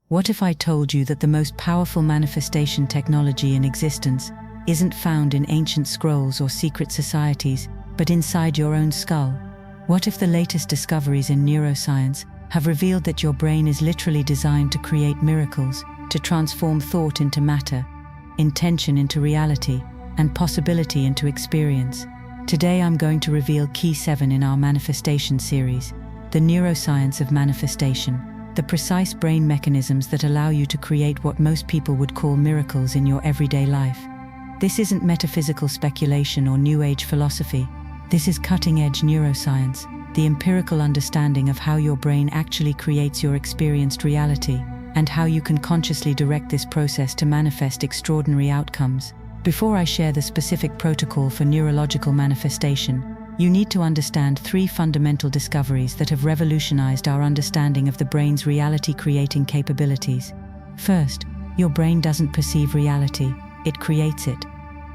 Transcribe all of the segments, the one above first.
What if I told you that the most powerful manifestation technology in existence isn't found in ancient scrolls or secret societies, but inside your own skull? What if the latest discoveries in neuroscience have revealed that your brain is literally designed to create miracles, to transform thought into matter, intention into reality, and possibility into experience? Today I'm going to reveal Key 7 in our manifestation series, the neuroscience of manifestation, the precise brain mechanisms that allow you to create what most people would call miracles in your everyday life. This isn't metaphysical speculation or New Age philosophy. This is cutting-edge neuroscience, the empirical understanding of how your brain actually creates your experienced reality, and how you can consciously direct this process to manifest extraordinary outcomes. Before I share the specific protocol for neurological manifestation, you need to understand 3 fundamental discoveries that have revolutionized our understanding of the brain's reality-creating capabilities. First, your brain doesn't perceive reality, it creates it.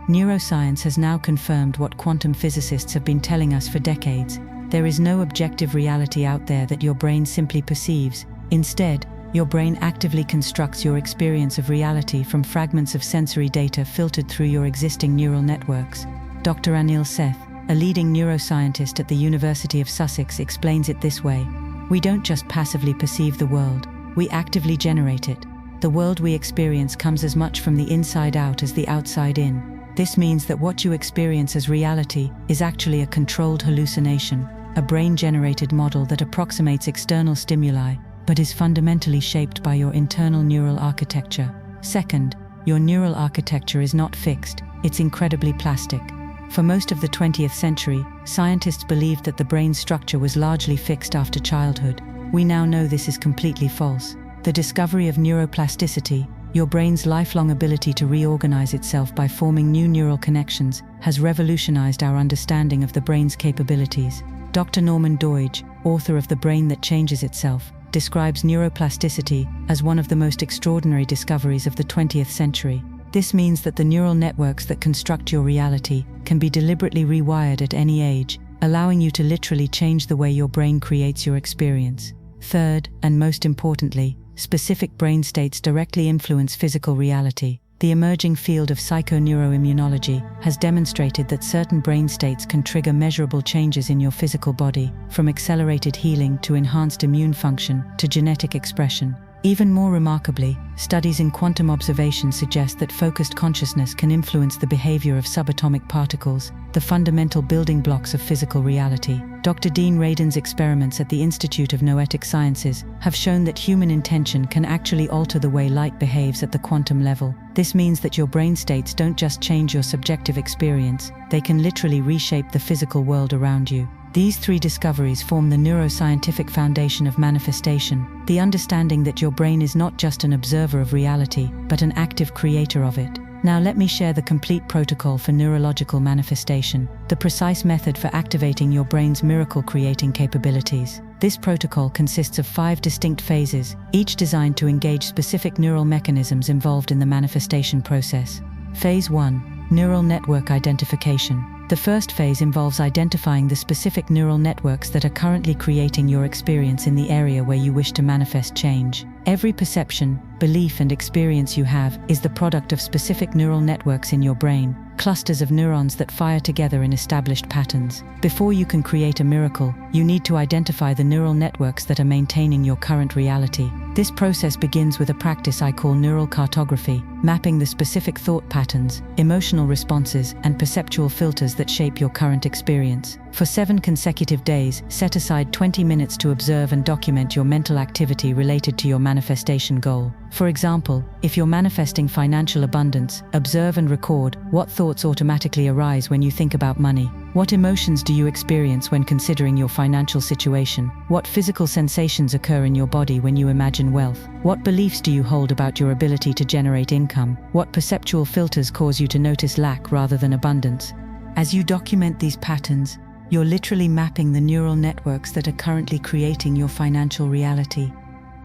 Neuroscience has now confirmed what quantum physicists have been telling us for decades. There is no objective reality out there that your brain simply perceives. Instead, your brain actively constructs your experience of reality from fragments of sensory data filtered through your existing neural networks. Dr. Anil Seth, a leading neuroscientist at the University of Sussex, explains it this way: "We don't just passively perceive the world, we actively generate it. The world we experience comes as much from the inside out as the outside in. This means that what you experience as reality is actually a controlled hallucination, a brain-generated model that approximates external stimuli, but is fundamentally shaped by your internal neural architecture." Second, your neural architecture is not fixed, it's incredibly plastic. For most of the 20th century, scientists believed that the brain's structure was largely fixed after childhood. We now know this is completely false. The discovery of neuroplasticity, your brain's lifelong ability to reorganize itself by forming new neural connections, has revolutionized our understanding of the brain's capabilities. Dr. Norman Doidge, author of The Brain That Changes Itself, describes neuroplasticity as one of the most extraordinary discoveries of the 20th century. This means that the neural networks that construct your reality can be deliberately rewired at any age, allowing you to literally change the way your brain creates your experience. Third, and most importantly, specific brain states directly influence physical reality. The emerging field of psychoneuroimmunology has demonstrated that certain brain states can trigger measurable changes in your physical body, from accelerated healing to enhanced immune function to genetic expression. Even more remarkably, studies in quantum observation suggest that focused consciousness can influence the behavior of subatomic particles, the fundamental building blocks of physical reality. Dr. Dean Radin's experiments at the Institute of Noetic Sciences have shown that human intention can actually alter the way light behaves at the quantum level. This means that your brain states don't just change your subjective experience, they can literally reshape the physical world around you. These 3 discoveries form the neuroscientific foundation of manifestation, the understanding that your brain is not just an observer of reality, but an active creator of it. Now let me share the complete protocol for neurological manifestation, the precise method for activating your brain's miracle-creating capabilities. This protocol consists of 5 distinct phases, each designed to engage specific neural mechanisms involved in the manifestation process. Phase 1. Neural network identification. The first phase involves identifying the specific neural networks that are currently creating your experience in the area where you wish to manifest change. Every perception, belief, and experience you have is the product of specific neural networks in your brain, clusters of neurons that fire together in established patterns. Before you can create a miracle, you need to identify the neural networks that are maintaining your current reality. This process begins with a practice I call neural cartography, mapping the specific thought patterns, emotional responses, and perceptual filters that shape your current experience. For 7 consecutive days, set aside 20 minutes to observe and document your mental activity related to your manifestation goal. For example, if you're manifesting financial abundance, observe and record what thoughts automatically arise when you think about money. What emotions do you experience when considering your financial situation? What physical sensations occur in your body when you imagine wealth? What beliefs do you hold about your ability to generate income? What perceptual filters cause you to notice lack rather than abundance? As you document these patterns, you're literally mapping the neural networks that are currently creating your financial reality.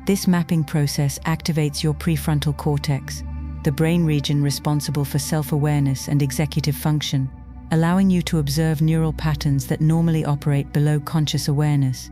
This mapping process activates your prefrontal cortex, the brain region responsible for self-awareness and executive function, allowing you to observe neural patterns that normally operate below conscious awareness.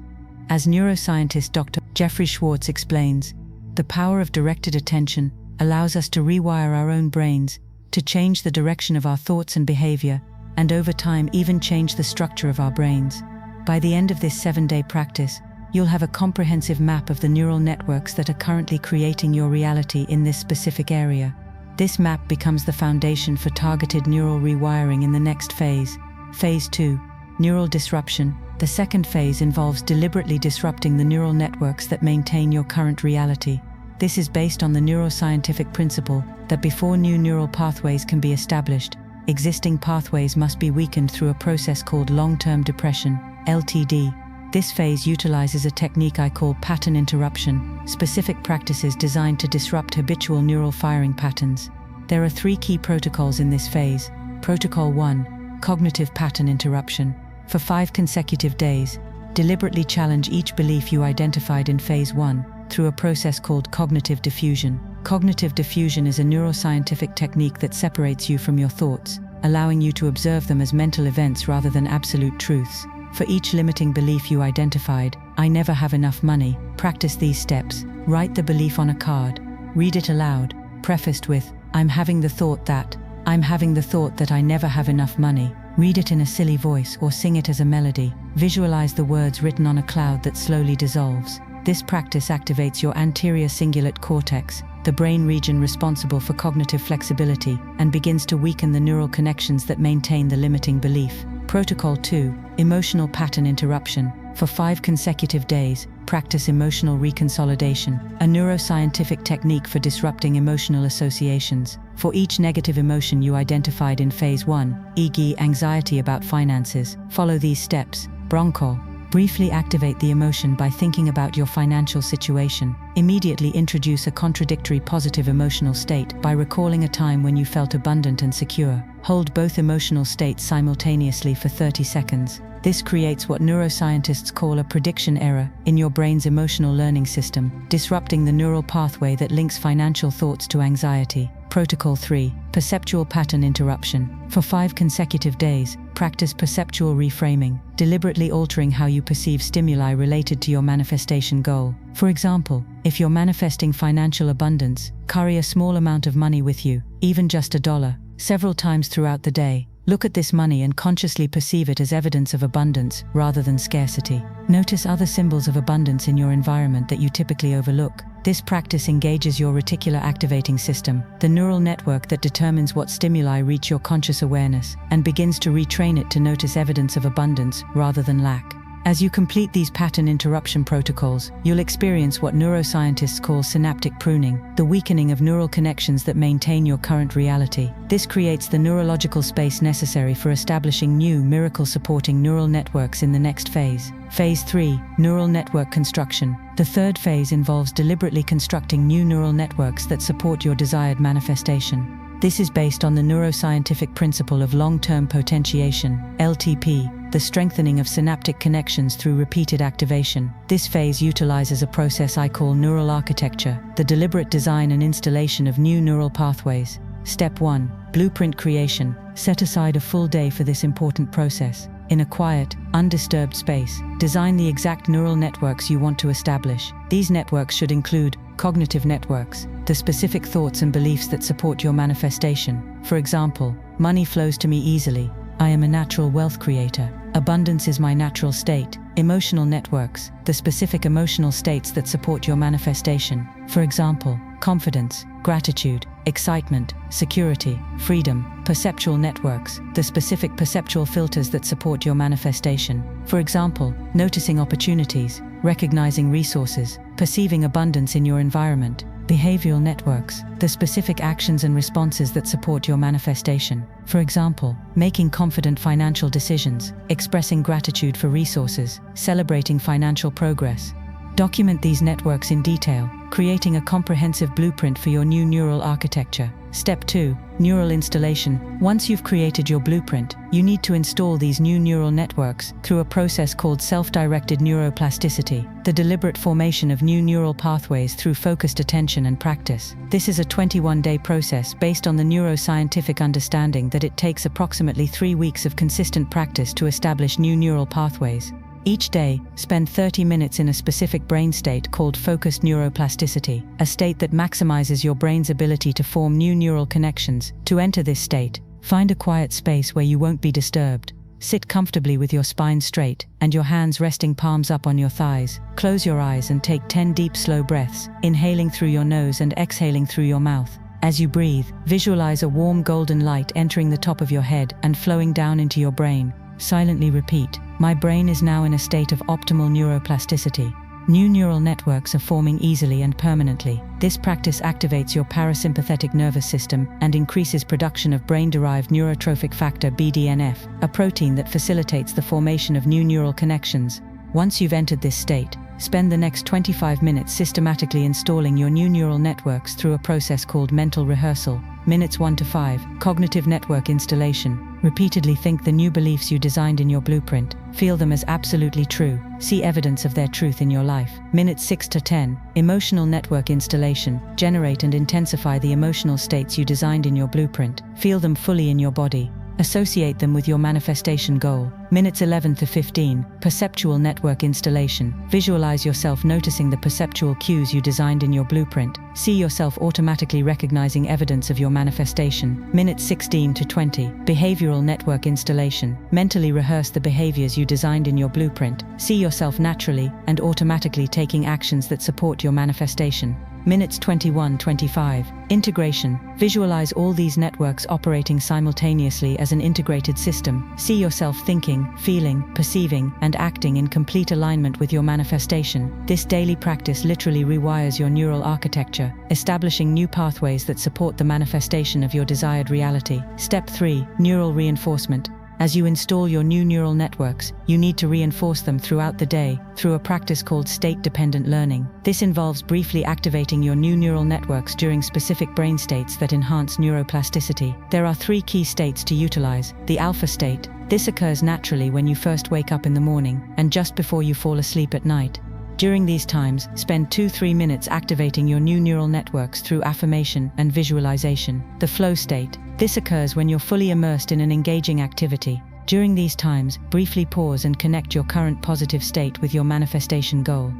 As neuroscientist Dr. Jeffrey Schwartz explains, The power of directed attention allows us to rewire our own brains, to change the direction of our thoughts and behavior, and over time even change the structure of our brains. By the end of this 7-day practice, you'll have a comprehensive map of the neural networks that are currently creating your reality in this specific area. This map becomes the foundation for targeted neural rewiring in the next phase. Phase 2, neural disruption. The second phase involves deliberately disrupting the neural networks that maintain your current reality. This is based on the neuroscientific principle that before new neural pathways can be established, existing pathways must be weakened through a process called long-term depression, LTD. This phase utilizes a technique I call pattern interruption, specific practices designed to disrupt habitual neural firing patterns. There are 3 key protocols in this phase. Protocol 1, cognitive pattern interruption. For 5 consecutive days, deliberately challenge each belief you identified in phase 1 through a process called cognitive diffusion. Cognitive diffusion is a neuroscientific technique that separates you from your thoughts, allowing you to observe them as mental events rather than absolute truths. For each limiting belief you identified, I never have enough money, practice these steps. Write the belief on a card. Read it aloud, prefaced with, I'm having the thought that I never have enough money. Read it in a silly voice or sing it as a melody. Visualize the words written on a cloud that slowly dissolves. This practice activates your anterior cingulate cortex, the brain region responsible for cognitive flexibility, and begins to weaken the neural connections that maintain the limiting belief. Protocol 2, emotional pattern interruption. For 5 consecutive days, practice emotional reconsolidation, a neuroscientific technique for disrupting emotional associations. For each negative emotion you identified in phase 1, e.g. anxiety about finances, follow these steps. Bronchol. Briefly activate the emotion by thinking about your financial situation. Immediately introduce a contradictory positive emotional state by recalling a time when you felt abundant and secure. Hold both emotional states simultaneously for 30 seconds. This creates what neuroscientists call a prediction error in your brain's emotional learning system, disrupting the neural pathway that links financial thoughts to anxiety. Protocol 3, perceptual pattern interruption. For 5 consecutive days, practice perceptual reframing, deliberately altering how you perceive stimuli related to your manifestation goal. For example, if you're manifesting financial abundance, carry a small amount of money with you, even just $1, several times throughout the day. Look at this money and consciously perceive it as evidence of abundance rather than scarcity. Notice other symbols of abundance in your environment that you typically overlook. This practice engages your reticular activating system, the neural network that determines what stimuli reach your conscious awareness, and begins to retrain it to notice evidence of abundance rather than lack. As you complete these pattern interruption protocols, you'll experience what neuroscientists call synaptic pruning, the weakening of neural connections that maintain your current reality. This creates the neurological space necessary for establishing new miracle-supporting neural networks in the next phase. Phase 3, neural network construction. The third phase involves deliberately constructing new neural networks that support your desired manifestation. This is based on the neuroscientific principle of long-term potentiation, LTP, the strengthening of synaptic connections through repeated activation. This phase utilizes a process I call neural architecture, the deliberate design and installation of new neural pathways. Step 1, blueprint creation. Set aside a full day for this important process. In a quiet, undisturbed space, design the exact neural networks you want to establish. These networks should include cognitive networks, the specific thoughts and beliefs that support your manifestation. For example, money flows to me easily. I am a natural wealth creator. Abundance is my natural state. Emotional networks, the specific emotional states that support your manifestation. For example, confidence, gratitude, excitement, security, freedom. Perceptual networks, the specific perceptual filters that support your manifestation. For example, noticing opportunities, recognizing resources, perceiving abundance in your environment. Behavioral networks, the specific actions and responses that support your manifestation. For example, making confident financial decisions, expressing gratitude for resources, celebrating financial progress. Document these networks in detail, creating a comprehensive blueprint for your new neural architecture. Step 2, neural installation. Once you've created your blueprint, you need to install these new neural networks through a process called self-directed neuroplasticity, the deliberate formation of new neural pathways through focused attention and practice. This is a 21-day process based on the neuroscientific understanding that it takes approximately 3 weeks of consistent practice to establish new neural pathways. Each day, spend 30 minutes in a specific brain state called focused neuroplasticity, a state that maximizes your brain's ability to form new neural connections. To enter this state, find a quiet space where you won't be disturbed. Sit comfortably with your spine straight and your hands resting palms up on your thighs. Close your eyes and take 10 deep, slow breaths, inhaling through your nose and exhaling through your mouth. As you breathe, visualize a warm golden light entering the top of your head and flowing down into your brain. Silently repeat, "My brain is now in a state of optimal neuroplasticity." New neural networks are forming easily and permanently. This practice activates your parasympathetic nervous system and increases production of brain-derived neurotrophic factor BDNF, a protein that facilitates the formation of new neural connections. Once you've entered this state, spend the next 25 minutes systematically installing your new neural networks through a process called mental rehearsal. Minutes 1 to 5, cognitive network installation. Repeatedly think the new beliefs you designed in your blueprint. Feel them as absolutely true. See evidence of their truth in your life. Minutes 6 to 10, emotional network installation. Generate and intensify the emotional states you designed in your blueprint. Feel them fully in your body. Associate them with your manifestation goal. Minutes 11 to 15, perceptual network installation. Visualize yourself noticing the perceptual cues you designed in your blueprint. See yourself automatically recognizing evidence of your manifestation. Minutes 16 to 20, behavioral network installation. Mentally rehearse the behaviors you designed in your blueprint. See yourself naturally and automatically taking actions that support your manifestation. Minutes 21-25, integration. Visualize all these networks operating simultaneously as an integrated system. See yourself thinking, feeling, perceiving, and acting in complete alignment with your manifestation. This daily practice literally rewires your neural architecture, establishing new pathways that support the manifestation of your desired reality. Step 3, neural reinforcement. As you install your new neural networks, you need to reinforce them throughout the day through a practice called state-dependent learning. This involves briefly activating your new neural networks during specific brain states that enhance neuroplasticity. There are 3 key states to utilize. The alpha state. This occurs naturally when you first wake up in the morning and just before you fall asleep at night. During these times, spend 2-3 minutes activating your new neural networks through affirmation and visualization. The flow state. This occurs when you're fully immersed in an engaging activity. During these times, briefly pause and connect your current positive state with your manifestation goal.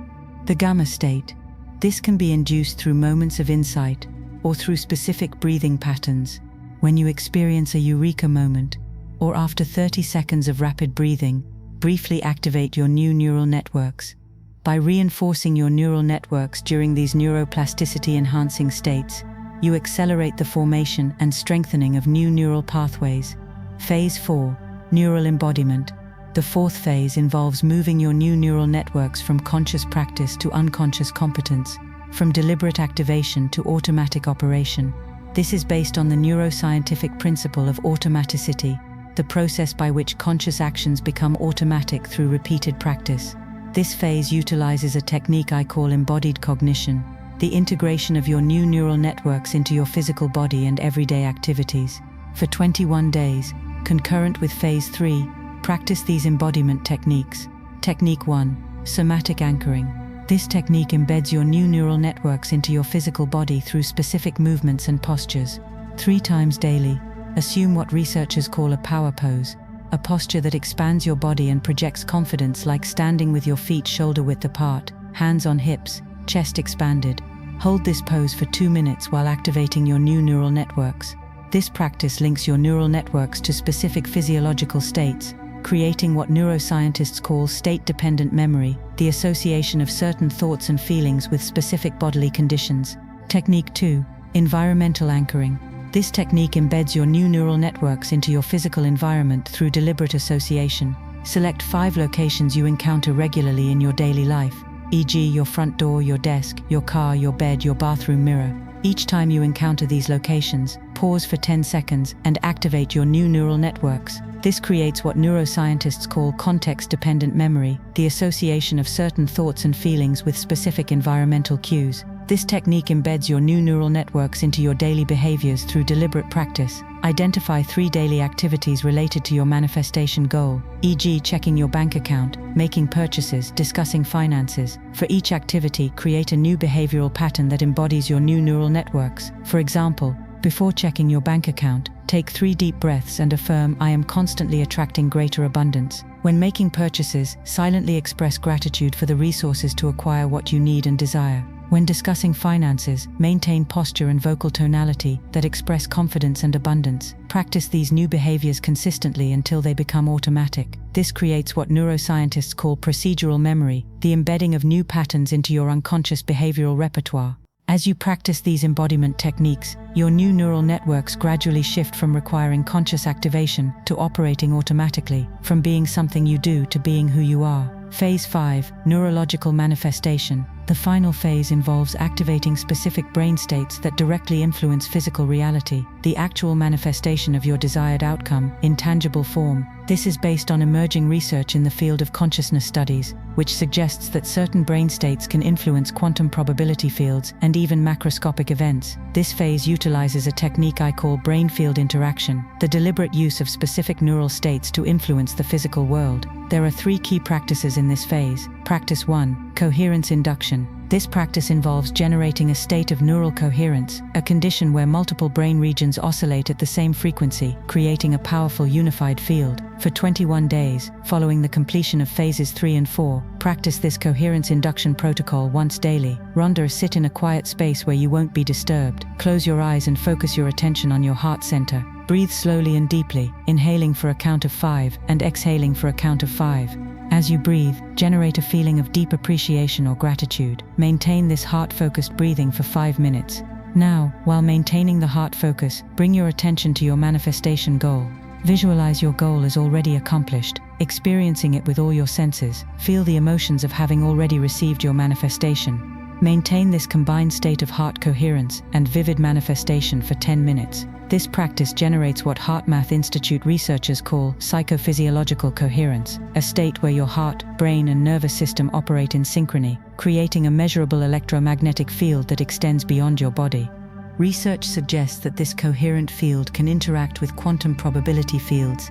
The gamma state. This can be induced through moments of insight or through specific breathing patterns. When you experience a eureka moment, or after 30 seconds of rapid breathing, briefly activate your new neural networks. By reinforcing your neural networks during these neuroplasticity-enhancing states, you accelerate the formation and strengthening of new neural pathways. Phase 4, neural embodiment. The 4th phase involves moving your new neural networks from conscious practice to unconscious competence, from deliberate activation to automatic operation. This is based on the neuroscientific principle of automaticity, the process by which conscious actions become automatic through repeated practice. This phase utilizes a technique I call embodied cognition, the integration of your new neural networks into your physical body and everyday activities. For 21 days, concurrent with Phase 3, practice these embodiment techniques. Technique 1, somatic anchoring. This technique embeds your new neural networks into your physical body through specific movements and postures. 3 times daily, assume what researchers call a power pose, a posture that expands your body and projects confidence, like standing with your feet shoulder-width apart, hands on hips, chest expanded. Hold this pose for 2 minutes while activating your new neural networks. This practice links your neural networks to specific physiological states, creating what neuroscientists call state-dependent memory, the association of certain thoughts and feelings with specific bodily conditions. Technique 2, environmental anchoring. This technique embeds your new neural networks into your physical environment through deliberate association. Select 5 locations you encounter regularly in your daily life, e.g. your front door, your desk, your car, your bed, your bathroom mirror. Each time you encounter these locations, pause for 10 seconds and activate your new neural networks. This creates what neuroscientists call context-dependent memory, the association of certain thoughts and feelings with specific environmental cues. This technique embeds your new neural networks into your daily behaviors through deliberate practice. Identify 3 daily activities related to your manifestation goal, e.g. checking your bank account, making purchases, discussing finances. For each activity, create a new behavioral pattern that embodies your new neural networks. For example, Before checking your bank account, take 3 deep breaths and affirm, "I am constantly attracting greater abundance." When making purchases, silently express gratitude for the resources to acquire what you need and desire. When discussing finances, maintain posture and vocal tonality that express confidence and abundance. Practice these new behaviors consistently until they become automatic. This creates what neuroscientists call procedural memory, the embedding of new patterns into your unconscious behavioral repertoire. As you practice these embodiment techniques, your new neural networks gradually shift from requiring conscious activation to operating automatically, from being something you do to being who you are. Phase 5, Neurological Manifestation. The final phase involves activating specific brain states that directly influence physical reality, the actual manifestation of your desired outcome in tangible form. This is based on emerging research in the field of consciousness studies, which suggests that certain brain states can influence quantum probability fields and even macroscopic events. This phase utilizes a technique I call brain field interaction, the deliberate use of specific neural states to influence the physical world. There are 3 key practices in this phase. Practice 1, Coherence Induction. This practice involves generating a state of neural coherence, a condition where multiple brain regions oscillate at the same frequency, creating a powerful unified field. For 21 days, following the completion of phases 3 and 4, practice this coherence induction protocol once daily. Rhonda, sit in a quiet space where you won't be disturbed. Close your eyes and focus your attention on your heart center. Breathe slowly and deeply, inhaling for a count of 5 and exhaling for a count of 5. As you breathe, generate a feeling of deep appreciation or gratitude. Maintain this heart-focused breathing for 5 minutes. Now, while maintaining the heart focus, bring your attention to your manifestation goal. Visualize your goal as already accomplished, experiencing it with all your senses. Feel the emotions of having already received your manifestation. Maintain this combined state of heart coherence and vivid manifestation for 10 minutes. This practice generates what HeartMath Institute researchers call psychophysiological coherence, a state where your heart, brain, and nervous system operate in synchrony, creating a measurable electromagnetic field that extends beyond your body. Research suggests that this coherent field can interact with quantum probability fields,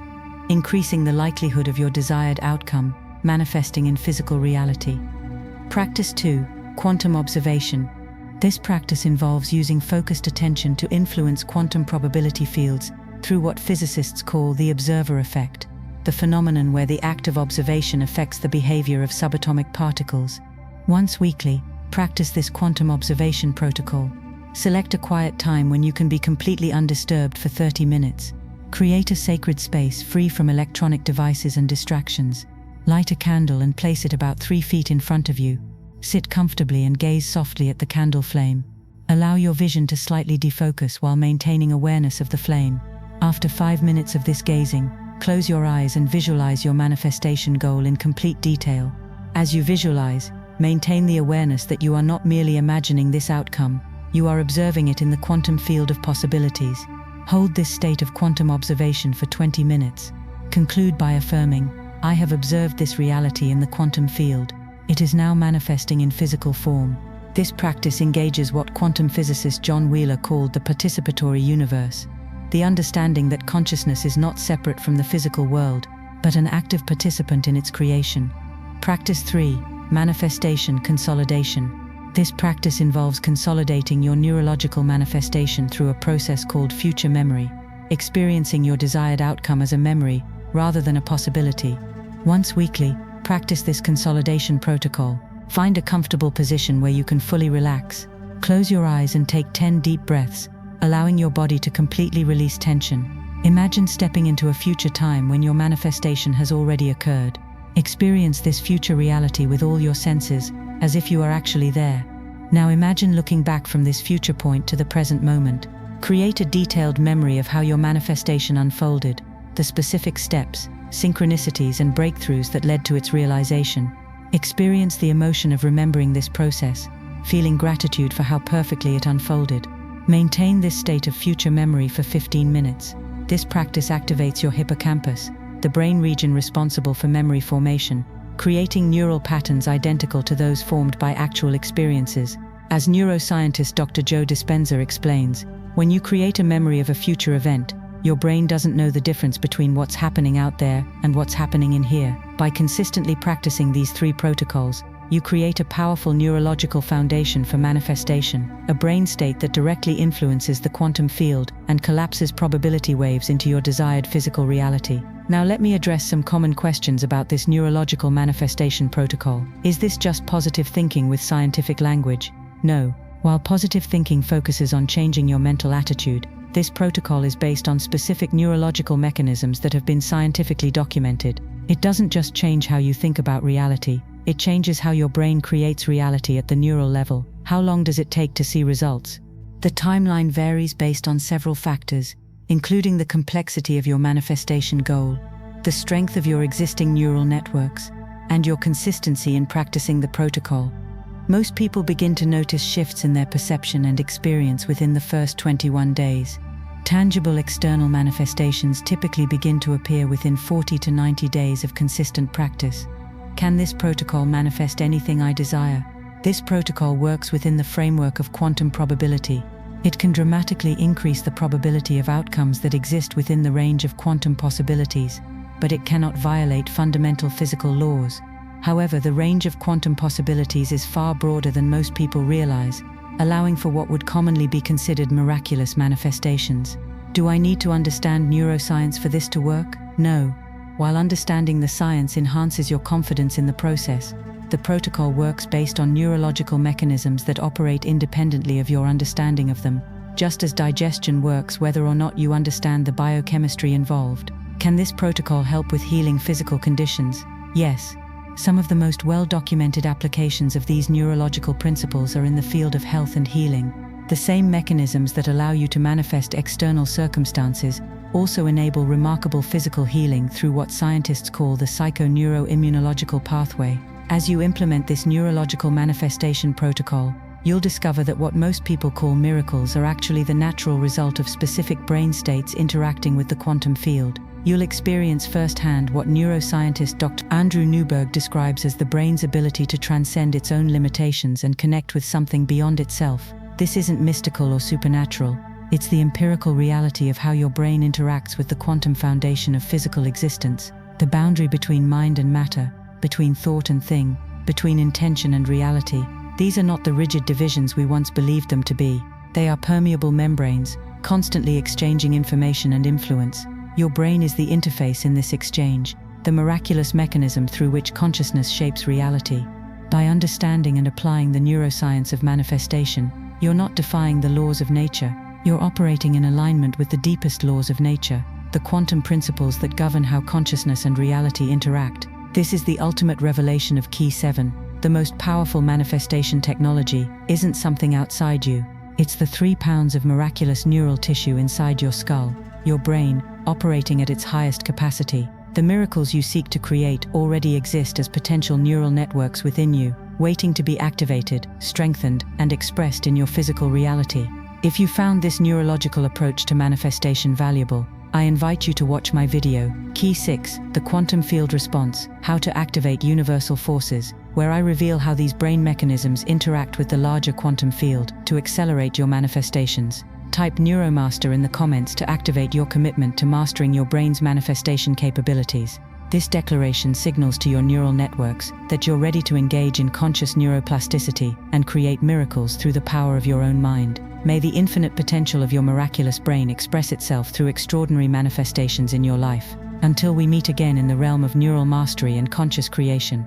increasing the likelihood of your desired outcome manifesting in physical reality. Practice 2, Quantum Observation. This practice involves using focused attention to influence quantum probability fields through what physicists call the observer effect, the phenomenon where the act of observation affects the behavior of subatomic particles. Once weekly, practice this quantum observation protocol. Select a quiet time when you can be completely undisturbed for 30 minutes. Create a sacred space free from electronic devices and distractions. Light a candle and place it about 3 feet in front of you. Sit comfortably and gaze softly at the candle flame. Allow your vision to slightly defocus while maintaining awareness of the flame. After 5 minutes of this gazing, close your eyes and visualize your manifestation goal in complete detail. As you visualize, maintain the awareness that you are not merely imagining this outcome, you are observing it in the quantum field of possibilities. Hold this state of quantum observation for 20 minutes. Conclude by affirming, "I have observed this reality in the quantum field. It is now manifesting in physical form." This practice engages what quantum physicist John Wheeler called the participatory universe, the understanding that consciousness is not separate from the physical world, but an active participant in its creation. Practice 3, Manifestation Consolidation. This practice involves consolidating your neurological manifestation through a process called future memory, experiencing your desired outcome as a memory rather than a possibility. Once weekly, practice this consolidation protocol. Find a comfortable position where you can fully relax. Close your eyes and take 10 deep breaths, allowing your body to completely release tension. Imagine stepping into a future time when your manifestation has already occurred. Experience this future reality with all your senses, as if you are actually there. Now imagine looking back from this future point to the present moment. Create a detailed memory of how your manifestation unfolded, the specific steps, synchronicities, and breakthroughs that led to its realization. Experience the emotion of remembering this process, feeling gratitude for how perfectly it unfolded. Maintain this state of future memory for 15 minutes. This practice activates your hippocampus, the brain region responsible for memory formation, creating neural patterns identical to those formed by actual experiences. As neuroscientist Dr. Joe Dispenza explains, when you create a memory of a future event, your brain doesn't know the difference between what's happening out there and what's happening in here. By consistently practicing these 3 protocols, you create a powerful neurological foundation for manifestation, a brain state that directly influences the quantum field and collapses probability waves into your desired physical reality. Now let me address some common questions about this neurological manifestation protocol. Is this just positive thinking with scientific language? No. While positive thinking focuses on changing your mental attitude, this protocol is based on specific neurological mechanisms that have been scientifically documented. It doesn't just change how you think about reality, it changes how your brain creates reality at the neural level. How long does it take to see results? The timeline varies based on several factors, including the complexity of your manifestation goal, the strength of your existing neural networks, and your consistency in practicing the protocol. Most people begin to notice shifts in their perception and experience within the first 21 days. Tangible external manifestations typically begin to appear within 40 to 90 days of consistent practice. Can this protocol manifest anything I desire? This protocol works within the framework of quantum probability. It can dramatically increase the probability of outcomes that exist within the range of quantum possibilities, but it cannot violate fundamental physical laws. However, the range of quantum possibilities is far broader than most people realize, allowing for what would commonly be considered miraculous manifestations. Do I need to understand neuroscience for this to work? No. While understanding the science enhances your confidence in the process, the protocol works based on neurological mechanisms that operate independently of your understanding of them, just as digestion works whether or not you understand the biochemistry involved. Can this protocol help with healing physical conditions? Yes. Some of the most well-documented applications of these neurological principles are in the field of health and healing. The same mechanisms that allow you to manifest external circumstances also enable remarkable physical healing through what scientists call the psychoneuroimmunological pathway. As you implement this neurological manifestation protocol, you'll discover that what most people call miracles are actually the natural result of specific brain states interacting with the quantum field. You'll experience firsthand what neuroscientist Dr. Andrew Newberg describes as the brain's ability to transcend its own limitations and connect with something beyond itself. This isn't mystical or supernatural. It's the empirical reality of how your brain interacts with the quantum foundation of physical existence, the boundary between mind and matter, between thought and thing, between intention and reality. These are not the rigid divisions we once believed them to be. They are permeable membranes, constantly exchanging information and influence. Your brain is the interface in this exchange, the miraculous mechanism through which consciousness shapes reality. By understanding and applying the neuroscience of manifestation, you're not defying the laws of nature. You're operating in alignment with the deepest laws of nature, the quantum principles that govern how consciousness and reality interact. This is the ultimate revelation of Key 7. The most powerful manifestation technology isn't something outside you. It's the 3 pounds of miraculous neural tissue inside your skull, your brain, operating at its highest capacity. The miracles you seek to create already exist as potential neural networks within you, waiting to be activated, strengthened, and expressed in your physical reality. If you found this neurological approach to manifestation valuable, I invite you to watch my video, Key 6, The Quantum Field Response, How to Activate Universal Forces, where I reveal how these brain mechanisms interact with the larger quantum field to accelerate your manifestations. Type Neuromaster in the comments to activate your commitment to mastering your brain's manifestation capabilities. This declaration signals to your neural networks that you're ready to engage in conscious neuroplasticity and create miracles through the power of your own mind. May the infinite potential of your miraculous brain express itself through extraordinary manifestations in your life. Until we meet again in the realm of neural mastery and conscious creation.